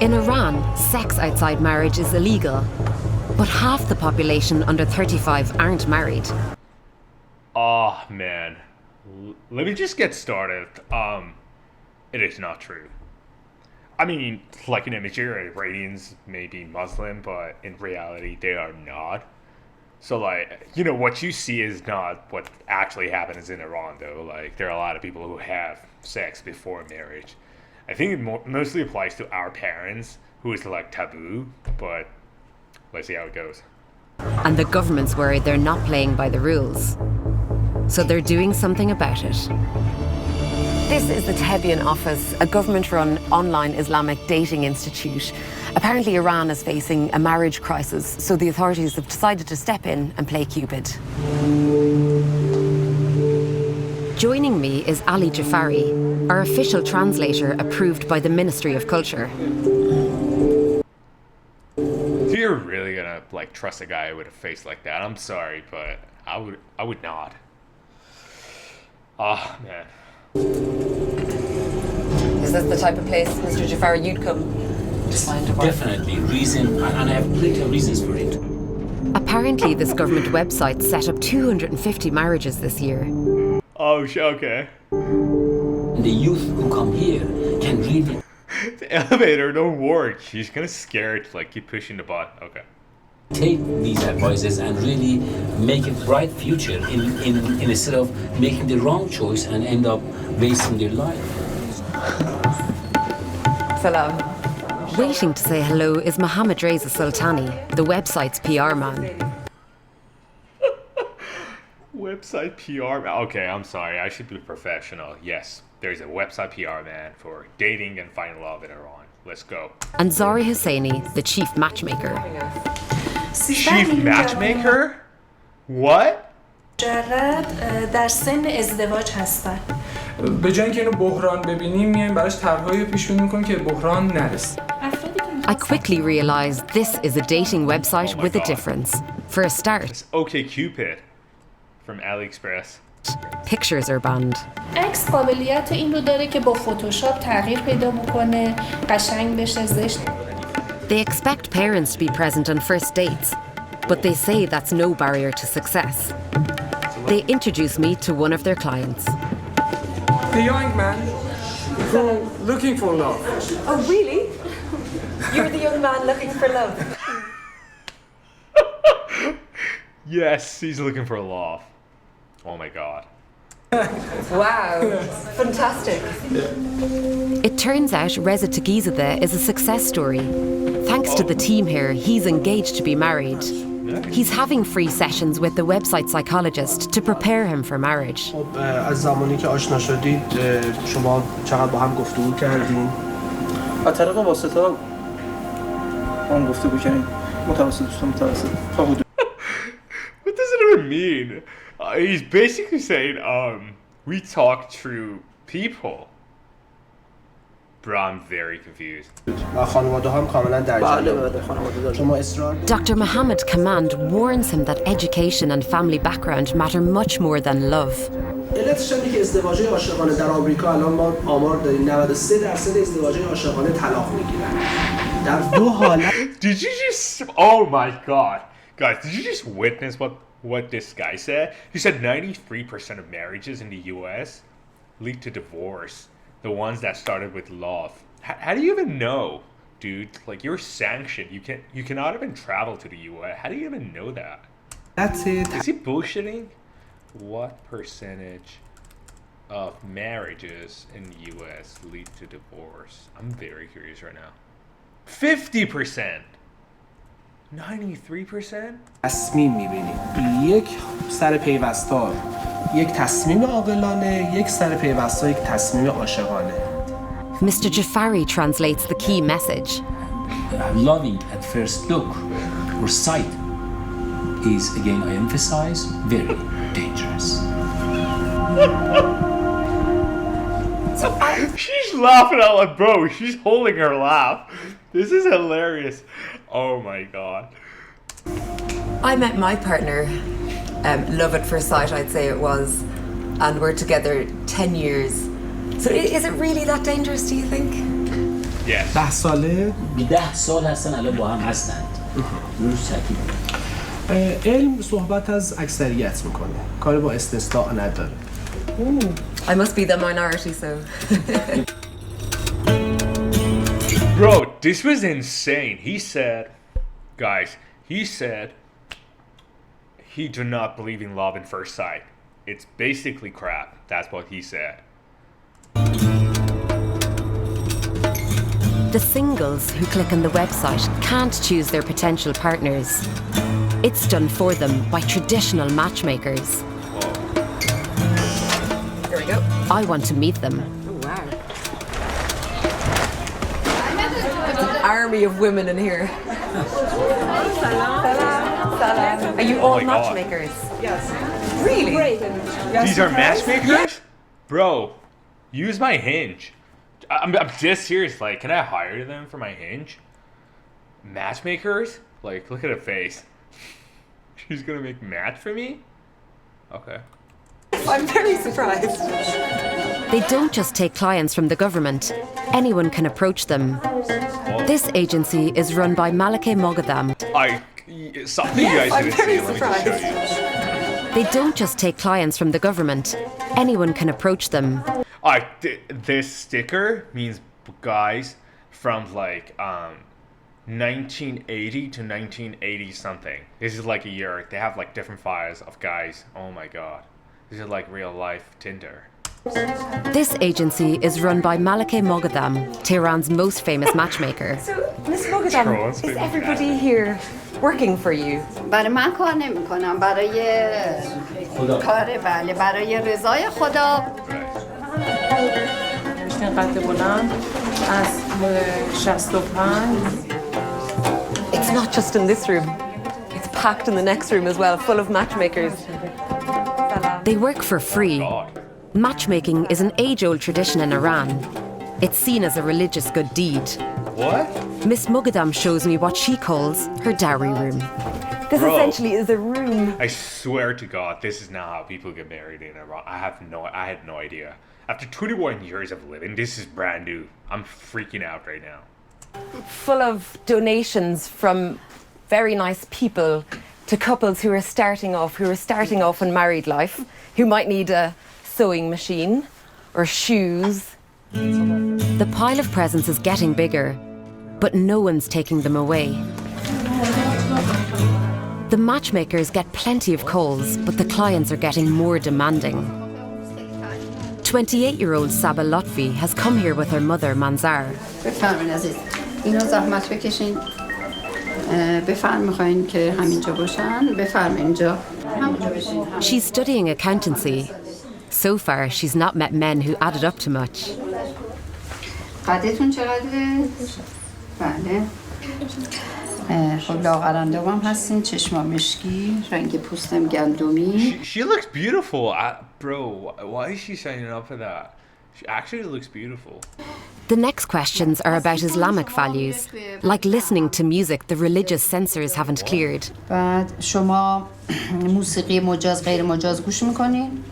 In Iran, sex outside marriage is illegal, but half the population under 35 aren't married. Oh man, let me just get started. It is not true. I mean, like in Nigeria, Iranians may be Muslim, but in reality, they are not. So, like, you know, what you see is not what actually happens in Iran, though. Like, there are a lot of people who have sex before marriage. I think it mostly applies to our parents, who is, like, taboo, but let's see how it goes. And the government's worried they're not playing by the rules. So they're doing something about it. This is the Tebian office, a government-run online Islamic dating institute. Apparently Iran is facing a marriage crisis, so the authorities have decided to step in and play Cupid. Joining me is Ali Jafari, our official translator approved by the Ministry of Culture. If you're really gonna, like, trust a guy with a face like that, I'm sorry, but I would not. Ah, man. Is this the type of place, Mr. Jafari, you'd come to find a wife? Definitely, reason, and I have plenty of reasons for it. Apparently, this government website set up 250 marriages this year. Oh, okay. The youth who come here can really... The elevator don't work. She's gonna scare it, like, keep pushing the button. Okay. take these advices and really make a bright future instead of making the wrong choice and end up wasting their life. Salam. Waiting to say hello is Mohammed Reza Sultani, the website's PR man. Website PR man. Okay, I'm sorry. I should be professional. Yes, there's a website PR man for dating and finding love in Iran. Let's go. And Zari Husseini, the chief matchmaker. Chief matchmaker? What? در سن ازدواج هستن. به جای اینکه اینو بحران ببینیم میایم براش طرح‌های پیش بینی می‌کنیم که بحران نرسه. I quickly realized this is a dating website with a difference. For a start, It's OkCupid from AliExpress. pictures are banned. عکس قابلیت این رو داره که با فتوشاپ تغییر پیدا بکنه، قشنگ بشه، زشت. They expect parents to be present on first dates, but they say that's no barrier to success. They introduce me to one of their clients. The young man who looking for love. Oh, really? You're the young man looking for love. Yes, he's looking for love. Oh my god. Wow, fantastic. It turns out Reza Tagizadeh is a success story. Thanks to the team here, he's engaged to be married. He's having free sessions with the website psychologist to prepare him for marriage. از زمانی که آشنا شدید شما چقدر با هم گفتگو کردین؟ از طریق واسطه هم گفتگو کردیم متوسط حدود. What does it even mean? He's basically saying, we talk through people. Bro, I'm very confused. خانواده هم کاملا در جریان. شما اصرار Dr. Mohammed Kamand warns him that education and family background matter much more than love. علتش اینه که ازدواج‌های عاشقانه در آمریکا الان ما آمار داریم 93% ازدواج‌های عاشقانه طلاق میگیرن. در دو حالت Did you just... Oh my god. Guys, did you just witness what this guy said? He said 93% of marriages in the US lead to divorce. The ones that started with love. How do you even know, dude? Like, you're sanctioned. You cannot even travel to the US. How do you even know that? That's it. Is he bullshitting? What percentage of marriages in the US lead to divorce? I'm very curious right now. 50%. 93%? تصمیم می‌بینید. یک سر پیوستا یک تصمیم عاقلانه، یک سر پیوستا یک تصمیم عاشقانه. Mr. Jafari translates the key message. Loving at first look or sight is, again, I emphasize, very dangerous. She's laughing out loud, bro. She's holding her laugh. This is hilarious. Oh my god. I met my partner, love at first sight, I'd say it was, and we're together 10 years. So is it really that dangerous, do you think? Yes. 10 ساله 10 سال هستن الان با هم هستند. روش تاکید. علم صحبت از اکثریت میکنه، کار با استثناء نداره. I must be the minority, so. Bro, this was insane. He said, guys, he do not believe in love at first sight. It's basically crap. That's what he said. The singles who click on the website can't choose their potential partners. It's done for them by traditional matchmakers. Here we go. I want to meet them. Oh, wow. There's an army of women in here. Salam. Are you all my God. matchmakers? Yes. Really? These are matchmakers? Bro, use my Hinge. I'm just serious. Like, can I hire them for my Hinge? Matchmakers? Like, look at her face. She's gonna make match for me? Okay. I'm very surprised. They don't just take clients from the government. Anyone can approach them. This agency is run by Malake Mogadam. Something you guys I'm didn't very see. Let me just show you. They don't just take clients from the government. Anyone can approach them. This sticker means guys from like 1980 to 1980 something. This is like a year. They have like different files of guys. Oh my god. This is like real life Tinder. This agency is run by Malake Mogadam, Tehran's most famous matchmaker. So, Miss Mogadam, is everybody here working for you? برای من کار نمی‌کنم، برای کار برای رضای خدا. قد بلند از 65. It's not just in this room. It's packed in the next room as well, full of matchmakers. They work for free. God. Matchmaking is an age-old tradition in Iran. It's seen as a religious good deed. What? Miss Mogadam shows me what she calls her dowry room. This Bro. essentially is a room. I swear to God, this is not how people get married in Iran. I had no idea. After 21 years of living, this is brand new. I'm freaking out right now. Full of donations from very nice people to couples who are starting off in married life, who might need a sewing machine or shoes. The pile of presents is getting bigger, but no one's taking them away. The matchmakers get plenty of calls, but the clients are getting more demanding. 28-year-old Saba Lotfi has come here with her mother, Manzar. بفرمایید عزیز. اینو زحمت بکشین. بفرمایید می‌خواین که همینجا باشن. بفرمایید اینجا. همونجا بشین. She's studying accountancy. So far, she's not met men who added up to much. قدتون چقدره؟ بله. خب لاغرندام هم هستین، چشما مشکی، رنگ پوستم گندمی. She looks beautiful. Bro, why is she signing up for that? She actually looks beautiful. The next questions are about Islamic values, like listening to music the religious censors haven't cleared. بعد شما موسیقی مجاز غیر مجاز گوش میکنین؟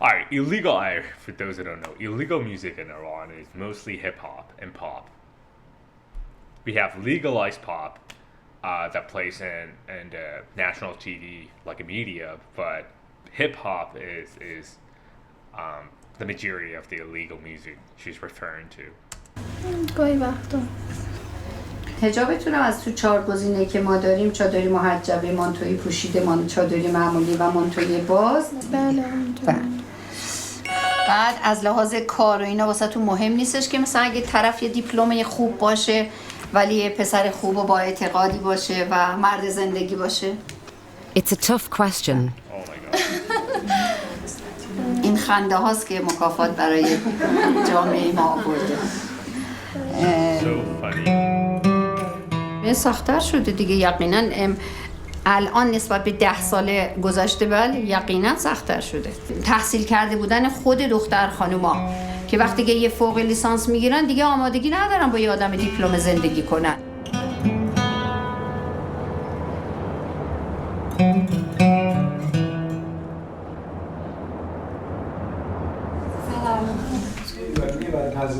Alright, for those that don't know, illegal music in Iran is mostly hip-hop and pop. We have legalized pop that plays in national TV, like a media, but hip-hop is the majority of the illegal music she's referring to. گاهی وقتا حجابتون از تو 4 گزینه که ما داریم، چادری محجبه، مانتوی پوشیده، چادری معمولی و مانتوی باز. بله. بعد از لحاظ کار و اینا واسه تو مهم نیستش که مثلا اگه طرف یه دیپلم خوب باشه ولی یه پسر خوب و با اعتقادی باشه و مرد زندگی باشه؟ It's a tough question. Oh my god. این خنده هاست که مکافات برای جامعه ما آورده. So funny. سخت‌تر شده دیگه یقینا. الان نسبت به 10 سال گذشته بله یقینا سخت‌تر شده. تحصیل کرده بودن خود دختر خانوما که وقتی که یه فوق لیسانس میگیرن دیگه آمادگی ندارن با یه آدم دیپلم زندگی کنن.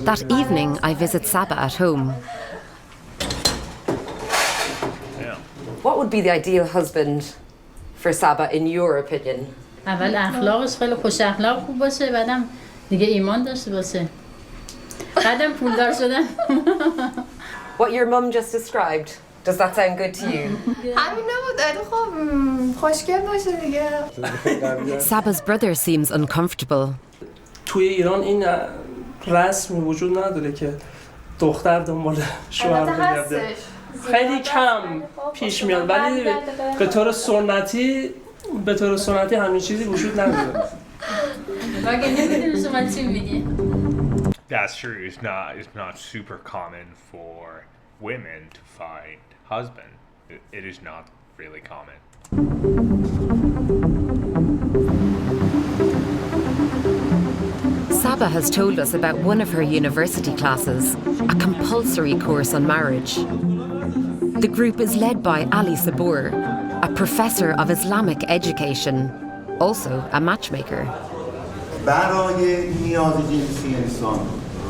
That evening, I visit Saba at home. What would be the ideal husband for Saba, in your opinion? اول اخلاقش خیلی خوش اخلاق خوب باشه، بعدم دیگه ایمان داشته باشه، بعدم پولدار شدن. What your mum just described, does that sound good to you? همین نبود، ولی خب خوشگل باشه دیگه. Saba's brother seems uncomfortable. توی ایران این رسم وجود نداره که دختر دنبال شوهر بگرده. خیلی کم پیش میاد، ولی به طور سنتی همین چیزی وجود نداره. That's true. It's not super common for women to find husband. It is not really common. Saba has told us about one of her university classes, a compulsory course on marriage. The group is led by Ali Sabur, a professor of Islamic education, also a matchmaker. برای نیاز جنسی انسان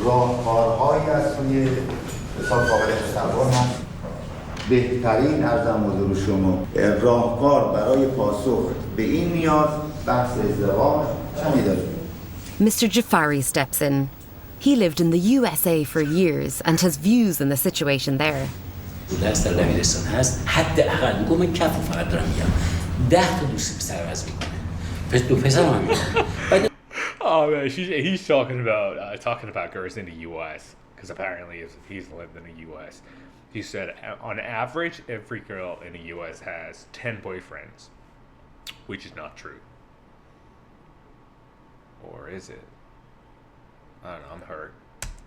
راهکارهایی از سوی حساب قابل تصور هست. بهترین ارزم حضور شما راهکار برای پاسخ به این نیاز بحث ازدواج چه می‌دارید؟ Mr. Jafari steps in. He lived in the USA for years and has views on the situation there. درس در دبیرستان هست، حداقل میگم من کف فقط دارم میگم 10 تا دوست پسر عوض میکنه. دو پسر هم میگم. Oh man, he's talking about girls in the U.S. because apparently he's lived in the U.S. He said on average every girl in the U.S. has 10 boyfriends, which is not true. Or is it? I don't know, I'm hurt.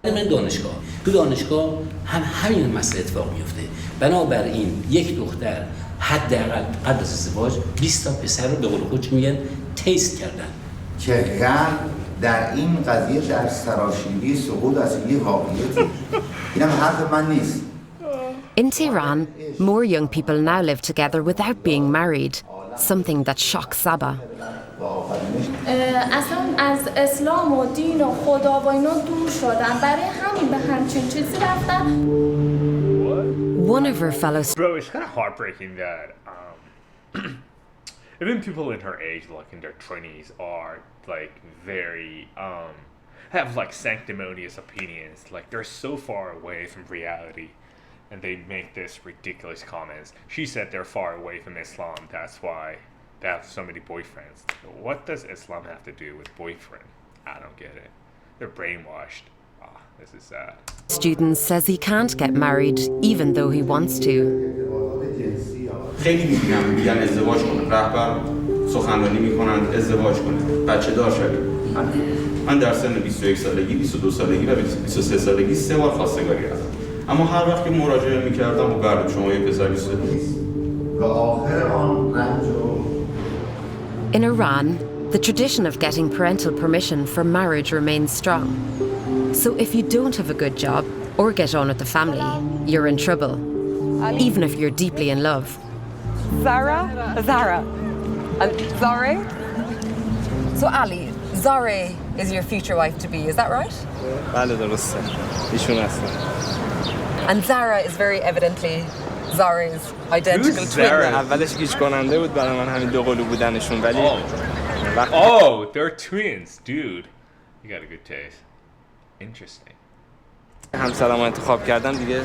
من تو دانشگاه همین مسئله اتفاق میفته. بنابراین یک دختر حداقل قبل از ازدواج 20 تا پسر رو به قول خودش میگن تیست کردن. که غم در این قضیه در سراشیبی سقوط از یه واقعیتی. اینم حرف من نیست. In Tehran, more young people now live together without being married, something that shocks Saba. اصلا از اسلام و دین و خدا و اینا دور شدن، برای همین به همچین چیزی رفتن. One of her fellow Bro, it's kind of heartbreaking that even people in her age, like in their 20s, are like very have like sanctimonious opinions. Like they're so far away from reality, and they make this ridiculous comments. She said they're far away from Islam. That's why they have so many boyfriends. What does Islam have to do with boyfriend? I don't get it. They're brainwashed. This is sad. Student says he can't get married even though he wants to. خیلی میبینم میگن ازدواج کن، رهبر سخنرانی میکنند ازدواج کنه، بچه دار شوید. من در سن 21 سالگی، 22 سالگی و 23 سالگی 3 بار خواستگاری کردم. اما هر وقت که مراجعه میکردم و بعد شما یه پسر 22 و آخر آن رنج و In Iran, the tradition of getting parental permission for marriage remains strong. So if you don't have a good job or get on with the family, you're in trouble, even if you're deeply in love. Zara, and Zare. So Ali, Zare is your future wife to be, is that right? بله درسته. ایشون هستن. And Zara is very evidently Zare's identical twin. اولش گیج کننده بود برای من همین دو قلو بودنشون ولی Oh, they're twins, dude. You got a good taste. Interesting. همسرمو انتخاب کردم دیگه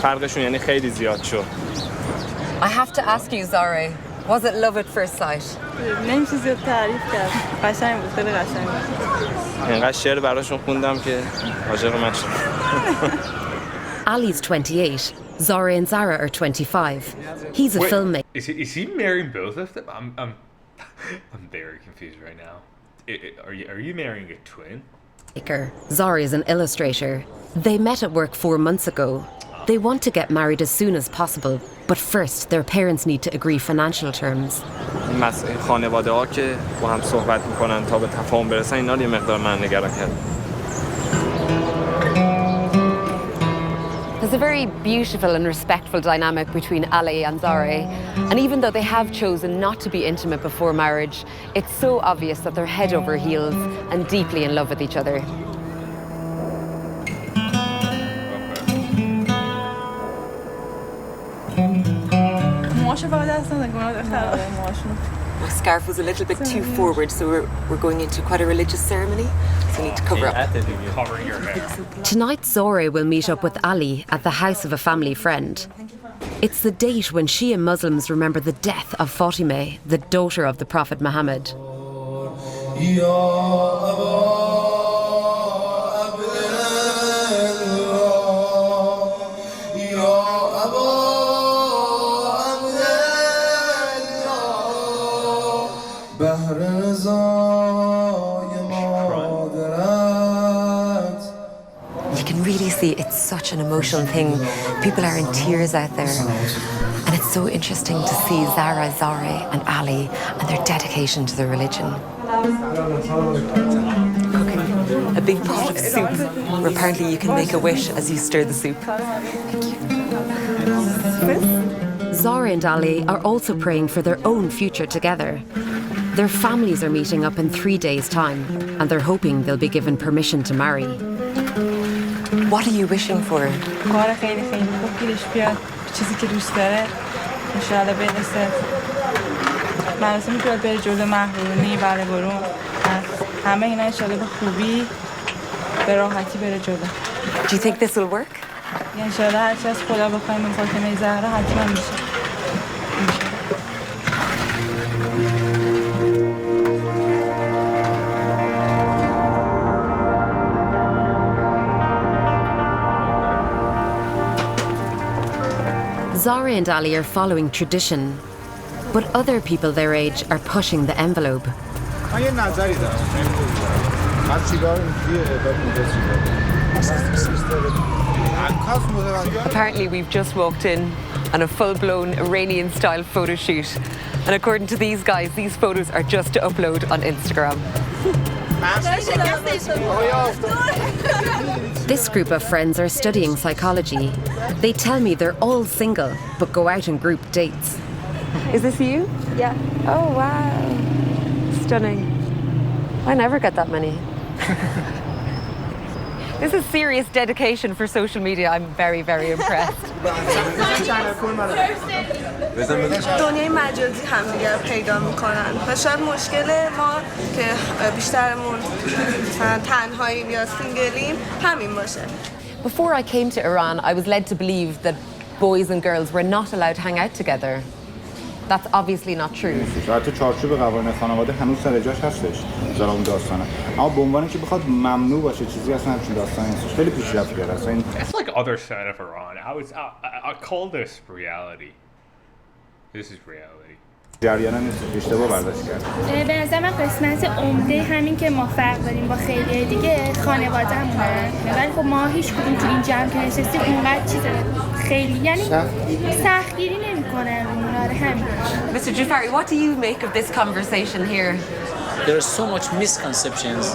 فرقشون یعنی خیلی زیاد شد. I have to ask you, Zare, was it love at first sight? نمیشه زیاد تعریف کرد. قشنگ بود، خیلی قشنگ بود. اینقدر شعر براشون خوندم که عاشق من شدم. Ali's 28, Zara and Zara are 25. He's a filmmaker. Is he marrying both of them? I'm very confused right now. Are you marrying a twin? Zara is an illustrator. They met at work 4 months ago. They want to get married as soon as possible, but first their parents need to agree financial terms. مسئله خانواده ها که با هم صحبت میکنن تا به تفاهم برسن اینا یه مقدار من نگران کرد. There's a very beautiful and respectful dynamic between Ali and Zare, and even though they have chosen not to be intimate before marriage, it's so obvious that they're head over heels and deeply in love with each other. اتفاق دست نگم خرابه موهاشون. My scarf was a little bit too forward, so we're going into quite a religious ceremony, so we need to cover up. Covering your hair. Tonight, Zore will meet up with Ali at the house of a family friend. It's the date when Shia Muslims remember the death of Fatimeh, the daughter of the Prophet Muhammad. You can really see it's such an emotional thing. People are in tears out there. And it's so interesting to see Zara, Zare and Ali and their dedication to their religion. Cooking a big pot of soup where apparently you can make a wish as you stir the soup. Thank you. Zara and Ali are also praying for their own future together. Their families are meeting up in 3 days' time, and they're hoping they'll be given permission to marry. What are you wishing for? کار خیلی خیلی خوب گیرش بیاد چیزی که دوست داره انشاءالله برسه مراسمی که باید بره جلو محرورونی بله برون همه اینا انشاءالله به خوبی به راحتی بره جلو. Do you think this will work? انشاءالله هرچی از خدا بخوایم این فاطمه زهرا حتما میشه. Zara and Ali are following tradition, but other people their age are pushing the envelope. من یه نظری دارم. من سیگار Apparently we've just walked in on a full-blown Iranian-style photo shoot. And according to these guys, these photos are just to upload on Instagram. This group of friends are studying psychology. They tell me they're all single, but go out on group dates. Is this you? Yeah. Oh, wow. Stunning. I never get that many. This is serious dedication for social media. I'm very, very impressed. دنیای مجازی همدیگر پیدا میکنن و شاید مشکل ما که بیشترمون تنهاییم یا سینگلیم همین باشه. Before I came to Iran, I was led to believe that boys and girls were not allowed to hang out together. That's obviously not true. شاید تو چارچوب قوانین خانواده هنوز سر جاش هستش مثلا اون داستانه اما به عنوانی که بخواد ممنوع باشه چیزی اصلا همچین داستانی نیستش خیلی پیشرفت کرده اصلا این It's like other side of Iran. I call this reality. This is reality. جریان نیست اشتباه برداشت کرد. به نظر من قسمت عمده همین که ما فرق داریم با خیلی دیگه خانواده‌مونه. ولی خب ما هیچ کدوم تو این جمع که نشستیم اونقدر چیز خیلی یعنی سختگیری نمی‌کنن اونها رو همین. Mr. Jafari, what do you make of this conversation here? There are so much misconceptions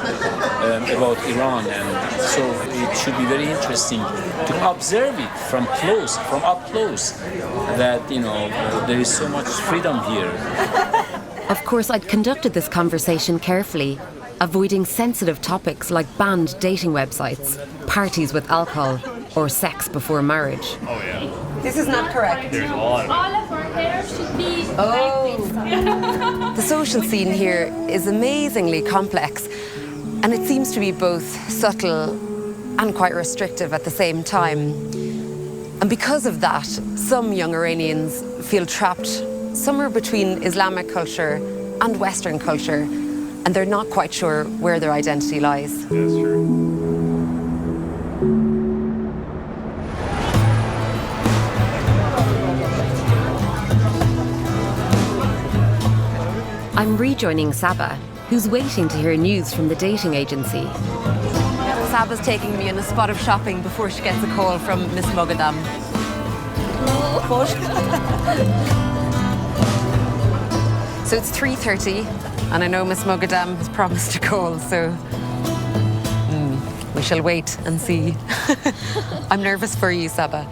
about Iran, and so it should be very interesting to observe it from up close, that there is so much freedom here. Of course, I'd conducted this conversation carefully, avoiding sensitive topics like banned dating websites, parties with alcohol, or sex before marriage. Oh yeah. This is not correct. There's a lot of it. All of our hair should be The social scene here is amazingly complex, and it seems to be both subtle and quite restrictive at the same time. And because of that, some young Iranians feel trapped somewhere between Islamic culture and Western culture, and they're not quite sure where their identity lies. That's true. I'm rejoining Saba, who's waiting to hear news from the dating agency. Saba's taking me in a spot of shopping before she gets a call from Miss Mogadam. So it's 3:30, and I know Miss Mogadam has promised to call, so we shall wait and see. I'm nervous for you, Saba.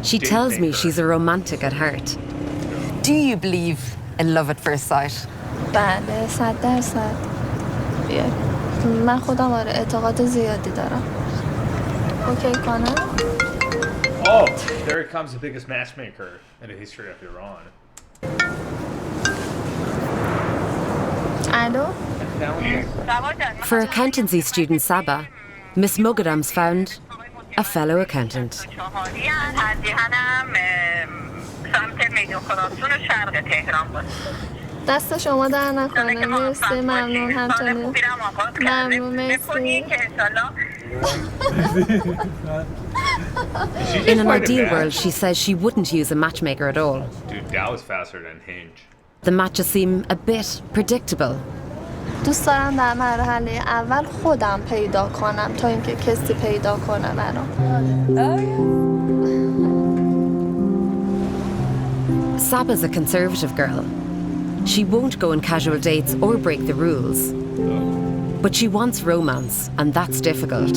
She tells me she's a romantic at heart. Do you believe in love at first sight? بله 100%. من خودم اعتقاد زیادی دارم. اوکی کنم؟ Oh, there comes the biggest matchmaker in the history of Iran. Hello? For accountancy student Saba, Miss Mugadam's found a fellow accountant. دست شما در نکنه. مرسی، ممنون همچنین. ممنون، مرسی. In an ideal world, she says she wouldn't use a matchmaker at all. Dude, that was faster than Hinge. The matches seem a bit predictable. دوست دارم در مرحله اول خودم پیدا کنم تا اینکه کسی پیدا کنه منو. Saba's a conservative girl. She won't go on casual dates or break the rules. But she wants romance, and that's difficult.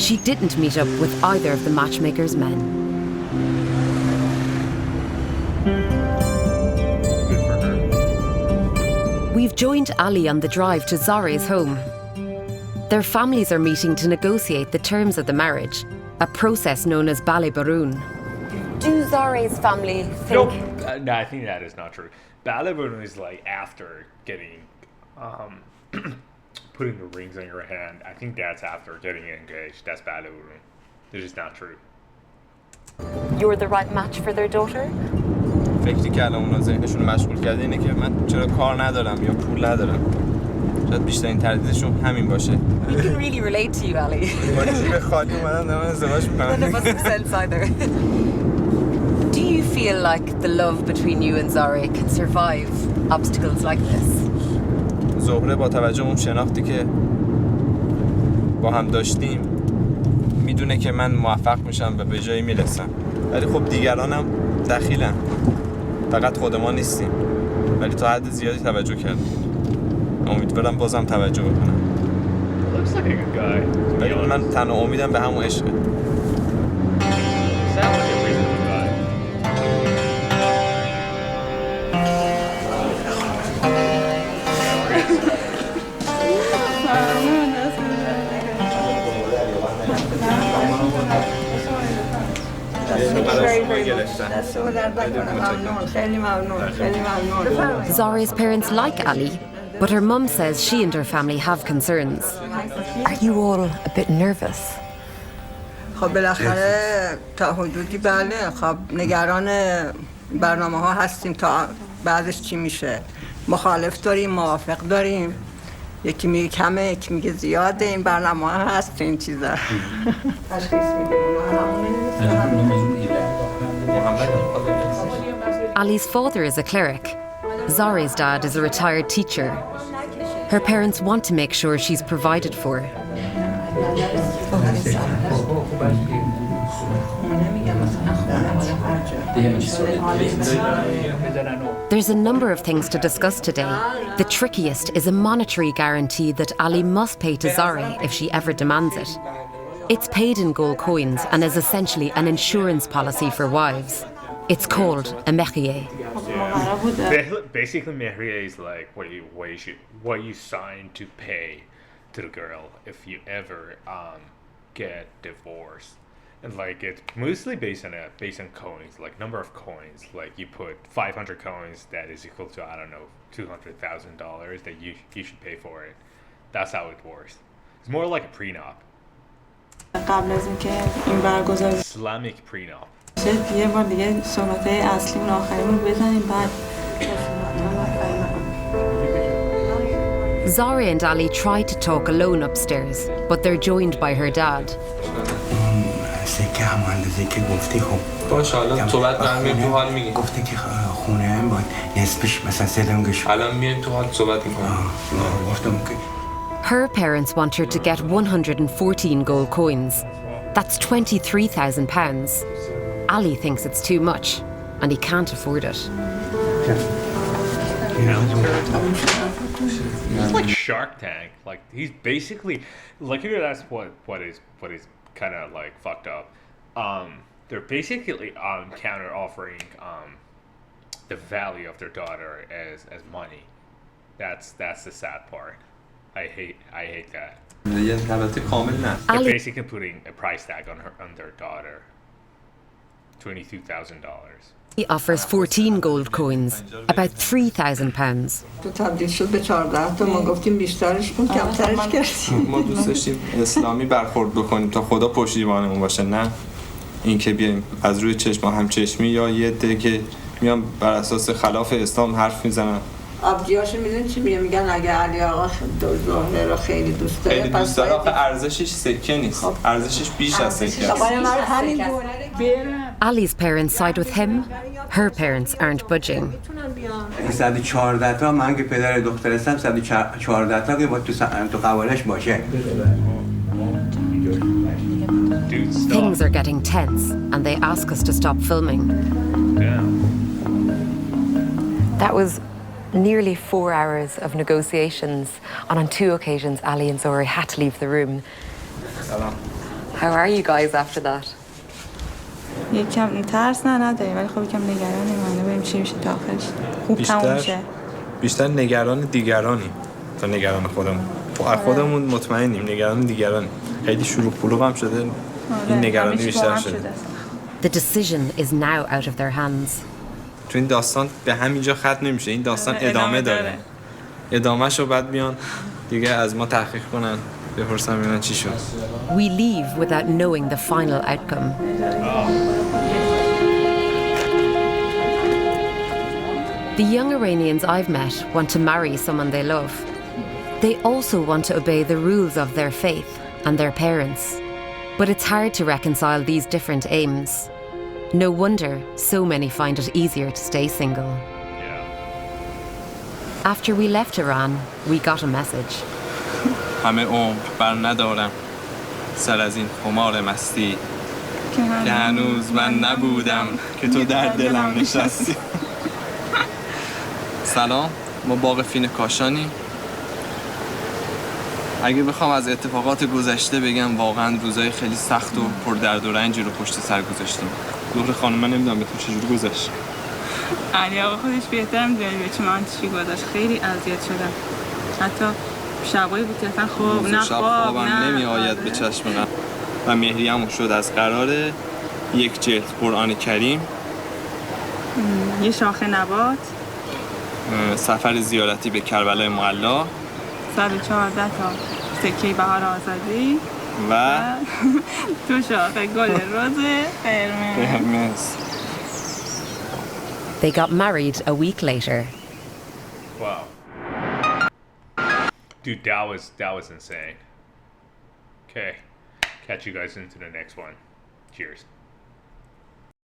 She didn't meet up with either of the matchmaker's men. We've joined Ali on the drive to Zare's home. Their families are meeting to negotiate the terms of the marriage, a process known as Bale Baroun. Do Zare's family think... Nope. No, I think that is not true. Balabun is like after getting, putting the rings on your hand. I think that's after getting engaged. That's Balabun. This is not true. You're the right match for their daughter? فکری که الان اونا ذهنشون مشغول کرده اینه که من چرا کار ندارم یا پول ندارم. شاید بیشترین تردیدشون همین باشه. We can really relate to you, Ali. به خالی اومدن دارم ازدواج میکنم. None of us have sense either. Do you feel like the love between you and Zare can survive obstacles like this? زهره با توجه اون شناختی که با هم داشتیم میدونه که من موفق میشم و به جایی میرسم. ولی خب دیگرانم دخیلن. فقط خود ما نیستیم. ولی تا حد زیادی توجه کردیم. امیدوارم بازم توجه بکنم. ولی من تنها امیدم به همون عشقه. Zare's parents like Ali, but her mum says she and her family have concerns. Are you all a bit nervous? خب بالاخره تا حدودی بله. خب نگران برنامه ها هستیم تا بعدش چی میشه. مخالف داریم، موافق داریم. یکی میگه کمه، یکی میگه زیاده. این برنامه ها هست این چیزا. تشخیص Ali's father is a cleric. Zare's dad is a retired teacher. Her parents want to make sure she's provided for. There's a number of things to discuss today. The trickiest is a monetary guarantee that Ali must pay to Zare if she ever demands it. It's paid in gold coins and is essentially an insurance policy for wives. It's called a mehrier. Basically, mehrier is like what you sign to pay to the girl if you ever get divorced. And like it's mostly based on coins, like number of coins. Like you put 500 coins, that is equal to I don't know $200,000 that you should pay for it. That's how it works. It's more like a prenup. قبل از اینکه این برگزار Islamic prenup. یه بار دیگه صحبت اصلیمون آخریمون بزنیم بعد Zare and Ali try to talk alone upstairs, but they're joined by her dad. سکه هم اندازه که گفتی خب باشه حالا صحبت برمیم تو حال میگیم گفته که خونه هم باید نصفش مثلا سلنگش الان میایم تو حال صحبت میکنیم گفتم که Her parents want her to get 114 gold coins. That's £23,000. Ali thinks it's too much, and he can't afford it. It's like Shark Tank. Like he's basically like here. That's what is kind of like fucked up. They're basically counter offering the value of their daughter as money. That's the sad part. I hate that. البته کامل نه. They're basically putting a price tag on their daughter. $22,000. He offers 14 gold coins, about £3,000. تو تبدیل شد به 14 تا ما گفتیم بیشترش کن کمترش کردیم. ما دوست داشتیم اسلامی برخورد بکنیم تا خدا پشتیبانمون باشه، نه اینکه بیایم از روی چشم هم چشمی یا یه عده که میان بر اساس خلاف اسلام حرف میزنن. آبجیاشو میدونی چی میگن اگه علی آقا ظاهر رو خیلی دوست داره، خیلی دوست داره، آخه ارزشش سکه نیست، ارزشش بیش از سکه است. Ali's parents side with him, her parents aren't budging. 114 تا من که پدر دختر هستم 114 تا که با تو قوالش باشه. Things are getting tense and they ask us to stop filming. That was nearly 4 hours of negotiations, and on 2 occasions Ali and Zori had to leave the room. How are you guys after that? یکم ترس نداریم ولی خب یکم نگرانیم، منو بریم چی میشه تا آخرش خوب تموم شه. بیشتر نگران دیگرانی تا نگران خودمون. خودمون مطمئنیم، نگران دیگرانی. خیلی شلوغ پلوغ هم شده، این نگرانی بیشتر شده. The decision is now out of their hands. تو این داستان به همینجا ختم نمیشه، این داستان ادامه داره. ادامه‌شو بعد بیان دیگه از ما تحقیق کنن، بپرسن ببینن چی شد. We leave without knowing the final outcome. The young Iranians I've met want to marry someone they love. They also want to obey the rules of their faith and their parents. But it's hard to reconcile these different aims. No wonder so many find it easier to stay single. After we left Iran, we got a message. همه عمر بر ندارم سر از این خمار مستی که هنوز من نبودم که تو در دلم نشستی. سلام، ما باغ فین کاشانیم. اگه بخوام از اتفاقات گذشته بگم واقعا روزای خیلی سخت و پر درد و رنجی رو پشت سر گذاشتیم. ظهر خانم من نمیدونم به تو چجوری گذشت. علی آقا خودش بهتر میدونه به چه من چی گذشت. خیلی اذیت شدم. حتی شبایی بود که اصلا خواب نه خوابم نمی آید به چشم من. و مهریه‌مون شد از قراره 1 جلد قرآن کریم، یه شاخه نبات، سفر زیارتی به کربلای معلا، 114 تا سکه بهار آزادی و 2 شاخه گل رز قرمز. They got married a week later. Wow. Dude, that was insane. Okay. Catch you guys into the next one. Cheers.